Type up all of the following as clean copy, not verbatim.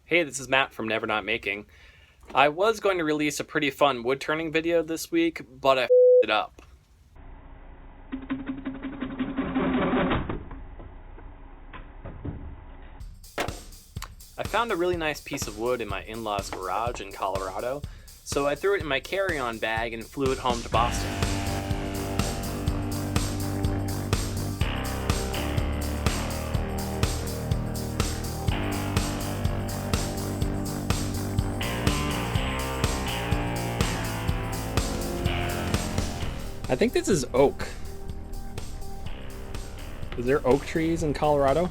Hey, this is Matt from Never Not Making. I was going to release a pretty fun wood turning video this week, but I f***ed it up. I found a really nice piece of wood in my in-laws' garage in Colorado, so I threw it in my carry-on bag and flew it home to Boston. I think this is oak. Is there oak trees in Colorado?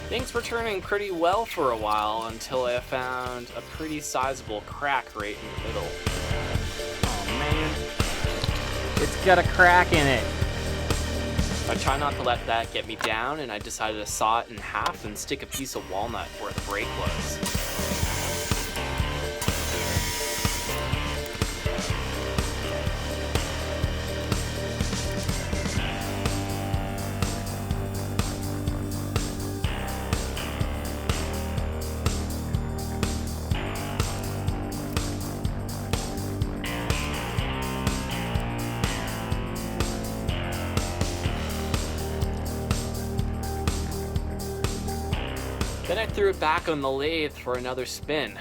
Things were turning pretty well for a while until I found a pretty sizable crack right in the middle. Oh man, it's got a crack in it. I tried not to let that get me down, and I decided to saw it in half and stick a piece of walnut where the break was. Then I threw it back on the lathe for another spin.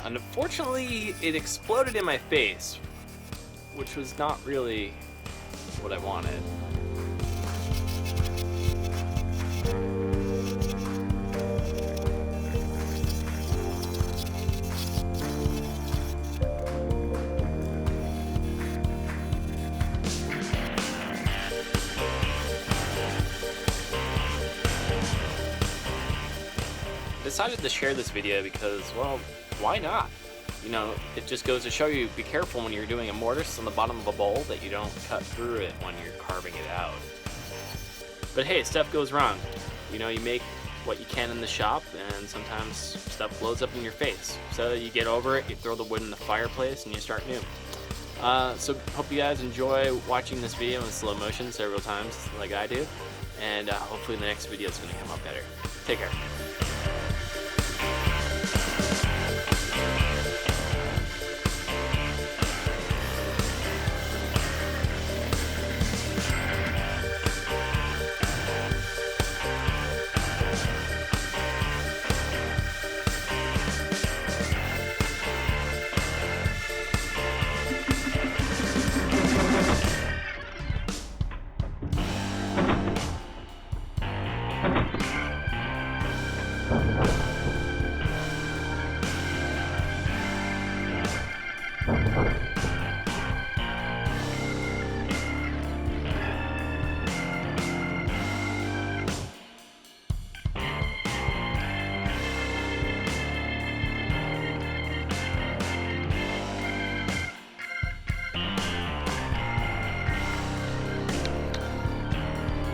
Unfortunately, it exploded in my face, which was not really what I wanted. Decided to share this video because, well, why not? You know, it just goes to show you, be careful when you're doing a mortise on the bottom of a bowl that you don't cut through it when you're carving it out. But hey, stuff goes wrong. You know, you make what you can in the shop, and sometimes stuff blows up in your face. So you get over it, you throw the wood in the fireplace, and you start new. So hope you guys enjoy watching this video in slow motion several times like I do, and hopefully the next video is going to come out better. Take care.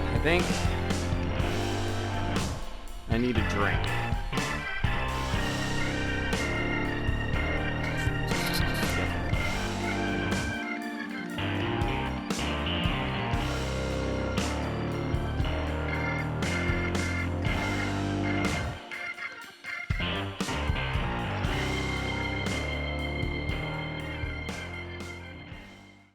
I think I need a drink.